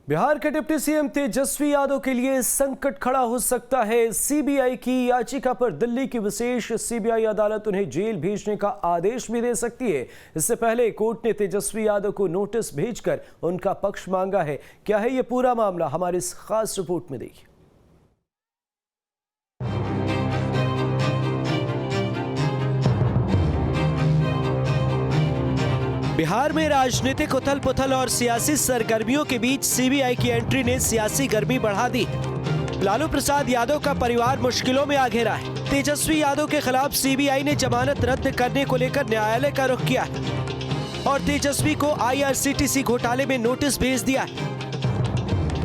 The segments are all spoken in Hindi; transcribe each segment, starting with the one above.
बिहार के डिप्टी सीएम तेजस्वी यादव के लिए संकट खड़ा हो सकता है। सीबीआई की याचिका पर दिल्ली की विशेष सीबीआई अदालत उन्हें जेल भेजने का आदेश भी दे सकती है। इससे पहले कोर्ट ने तेजस्वी यादव को नोटिस भेजकर उनका पक्ष मांगा है। क्या है ये पूरा मामला, हमारी इस खास रिपोर्ट में देखिए। बिहार में राजनीतिक उथल पुथल और सियासी सरगर्मियों के बीच सीबीआई की एंट्री ने सियासी गर्मी बढ़ा दी। लालू प्रसाद यादव का परिवार मुश्किलों में आ घेरा है। तेजस्वी यादव के खिलाफ सीबीआई ने जमानत रद्द करने को लेकर न्यायालय का रुख किया और तेजस्वी को आईआरसीटीसी घोटाले में नोटिस भेज दिया।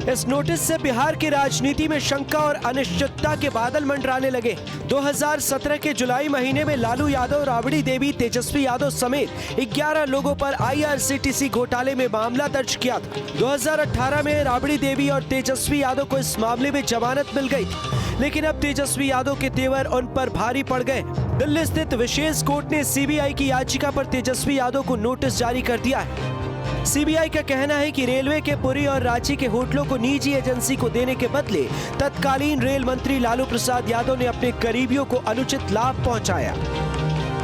इस नोटिस से बिहार की राजनीति में शंका और अनिश्चितता के बादल मंडराने लगे। 2017 के जुलाई महीने में लालू यादव, राबड़ी देवी, तेजस्वी यादव समेत 11 लोगों पर आईआरसीटीसी घोटाले में मामला दर्ज किया था। 2018 में राबड़ी देवी और तेजस्वी यादव को इस मामले में जमानत मिल गई थी, लेकिन अब तेजस्वी यादव के तेवर उन पर भारी पड़ गए। दिल्ली स्थित विशेष कोर्ट ने सीबीआई की याचिका पर तेजस्वी यादव को नोटिस जारी कर दिया है। सीबीआई का कहना है कि रेलवे के पुरी और रांची के होटलों को निजी एजेंसी को देने के बदले तत्कालीन रेल मंत्री लालू प्रसाद यादव ने अपने करीबियों को अनुचित लाभ पहुंचाया।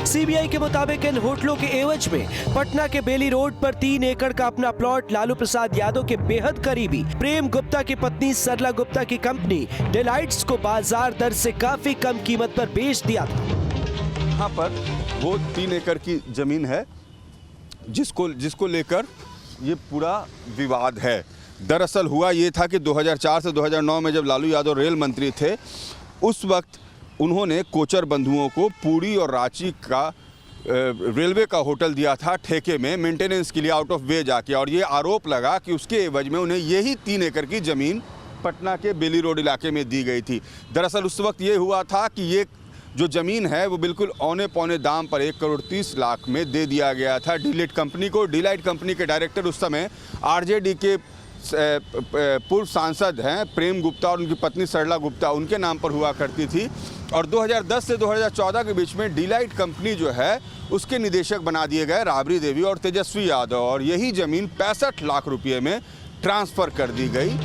सीबीआई के मुताबिक इन होटलों के एवज में पटना के बेली रोड पर 3 एकड़ का अपना प्लॉट लालू प्रसाद यादव के बेहद करीबी प्रेम गुप्ता की पत्नी सरला गुप्ता की कंपनी डिलाइट्स को बाजार दर से काफी कम कीमत पर बेच दिया था। यहाँ पर वो 3 एकड़ की जमीन है जिसको लेकर ये पूरा विवाद है। दरअसल हुआ ये था कि 2004 से 2009 में जब लालू यादव रेल मंत्री थे, उस वक्त उन्होंने कोचर बंधुओं को पुरी और रांची का रेलवे का होटल दिया था ठेके में मेंटेनेंस के लिए आउट ऑफ वे जाके, और ये आरोप लगा कि उसके एवज में उन्हें यही 3 एकड़ की ज़मीन पटना के बेली रोड इलाके में दी गई थी। दरअसल उस वक्त ये हुआ था कि ये जो ज़मीन है वो बिल्कुल औने पौने दाम पर 1,30,00,000 में दे दिया गया था डिलाइट कंपनी को। डिलाइट कंपनी के डायरेक्टर उस समय आरजेडी के पूर्व सांसद हैं प्रेम गुप्ता और उनकी पत्नी सरला गुप्ता, उनके नाम पर हुआ करती थी। और 2010 से 2014 के बीच में डिलाइट कंपनी जो है उसके निदेशक बना दिए गए राबड़ी देवी और तेजस्वी यादव, और यही ज़मीन 65 लाख रुपये में ट्रांसफ़र कर दी गई।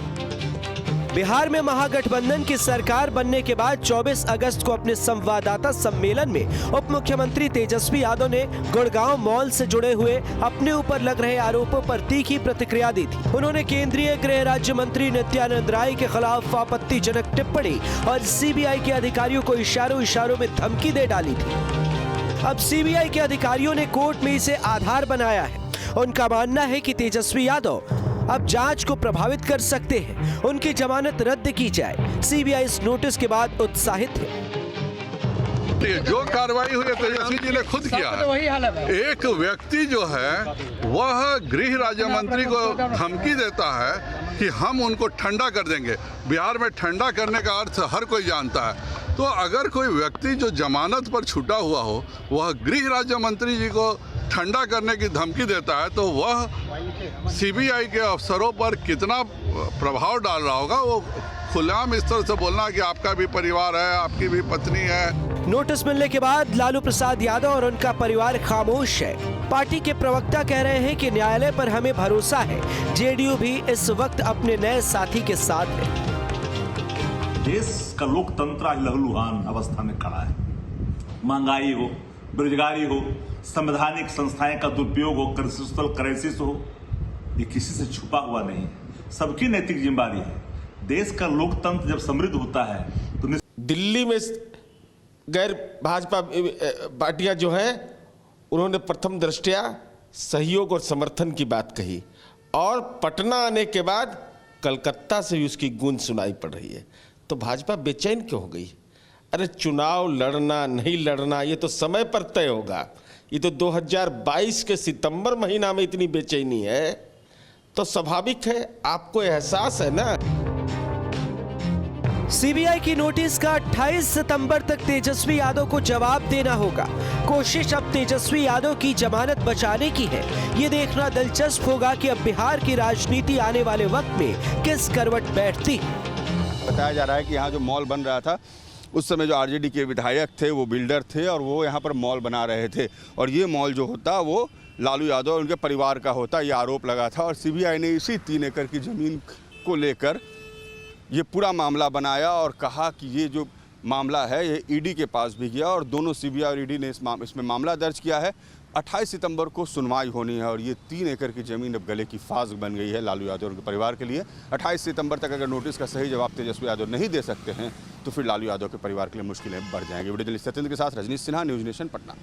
बिहार में महागठबंधन की सरकार बनने के बाद 24 अगस्त को अपने संवाददाता सम्मेलन में उप मुख्यमंत्री तेजस्वी यादव ने गुड़गांव मॉल से जुड़े हुए अपने ऊपर लग रहे आरोपों पर तीखी प्रतिक्रिया दी थी। उन्होंने केंद्रीय गृह राज्य मंत्री नित्यानंद राय के खिलाफ आपत्तिजनक टिप्पणी और सीबीआई के अधिकारियों को इशारों में धमकी दे डाली थी। अब सीबीआई के अधिकारियों ने कोर्ट में इसे आधार बनाया है। उनका मानना है कि तेजस्वी यादव अब जांच को प्रभावित कर सकते हैं, उनकी जमानत रद्द की जाए। सीबीआई इस नोटिस के बाद उत्साहित है। जो कार्रवाई हुई है तेजस्वी जी ने खुद किया है। एक व्यक्ति जो है वह गृह राज्य मंत्री को धमकी देता है कि हम उनको ठंडा कर देंगे। बिहार में ठंडा करने का अर्थ हर कोई जानता है। तो अगर कोई व्यक्ति जो जमानत पर छूटा हुआ हो वह गृह राज्य मंत्री जी को ठंडा करने की धमकी देता है, तो वह सीबीआई के अफसरों पर कितना प्रभाव डाल रहा होगा। वो खुलेआम इस तरह से बोलना कि आपका भी परिवार है, आपकी भी पत्नी है। नोटिस मिलने के बाद लालू प्रसाद यादव और उनका परिवार खामोश है। पार्टी के प्रवक्ता कह रहे हैं कि न्यायालय पर हमें भरोसा है। जेडीयू भी इस वक्त अपने नए साथी के साथ है। देश का लोकतंत्र आज लहूलुहान अवस्था में खड़ा है। महंगाई हो, बेरोजगारी हो, संवैधानिक संस्थाएं का दुरुपयोग हो, क्राइसिस हो, ये किसी से छुपा हुआ नहीं है। सबकी नैतिक जिम्मेदारी है। देश का लोकतंत्र जब समृद्ध होता है तो दिल्ली में गैर भाजपा पार्टियां जो हैं उन्होंने प्रथम दृष्टया सहयोग और समर्थन की बात कही, और पटना आने के बाद कलकत्ता से भी उसकी गूंज सुनाई पड़ रही है। तो भाजपा बेचैन क्यों हो गई? अरे चुनाव लड़ना नहीं लड़ना ये तो समय पर तय होगा। ये तो 2022 के सितंबर महीना में इतनी बेचैनी है तो स्वाभाविक है, आपको एहसास है ना। सीबीआई की नोटिस का 28 सितंबर तक तेजस्वी यादव को जवाब देना होगा। कोशिश अब तेजस्वी यादव की जमानत बचाने की है। ये देखना दिलचस्प होगा कि अब बिहार की राजनीति आने वाले वक्त में किस करवट बैठती। बताया जा रहा है कि यहाँ जो मॉल बन रहा था उस समय जो आरजेडी के विधायक थे वो बिल्डर थे और वो यहाँ पर मॉल बना रहे थे, और ये मॉल जो होता वो लालू यादव और उनके परिवार का होता, ये आरोप लगा था। और सीबीआई ने इसी 3 एकड़ की ज़मीन को लेकर ये पूरा मामला बनाया और कहा कि ये जो मामला है ये ईडी के पास भी गया और दोनों सीबीआई और ईडी ने इसमें मामला दर्ज किया है। 28 सितंबर को सुनवाई होनी है और ये 3 एकड़ की ज़मीन अब गले की फांस बन गई है लालू यादव और उनके परिवार के लिए। 28 सितंबर तक अगर नोटिस का सही जवाब तेजस्वी यादव नहीं दे सकते हैं तो फिर लालू यादव के परिवार के लिए मुश्किलें बढ़ जाएंगी। वीडियो जर्नलिस्ट सत्येंद्र के साथ रजनीश सिन्हा, न्यूज़ नेशन, पटना।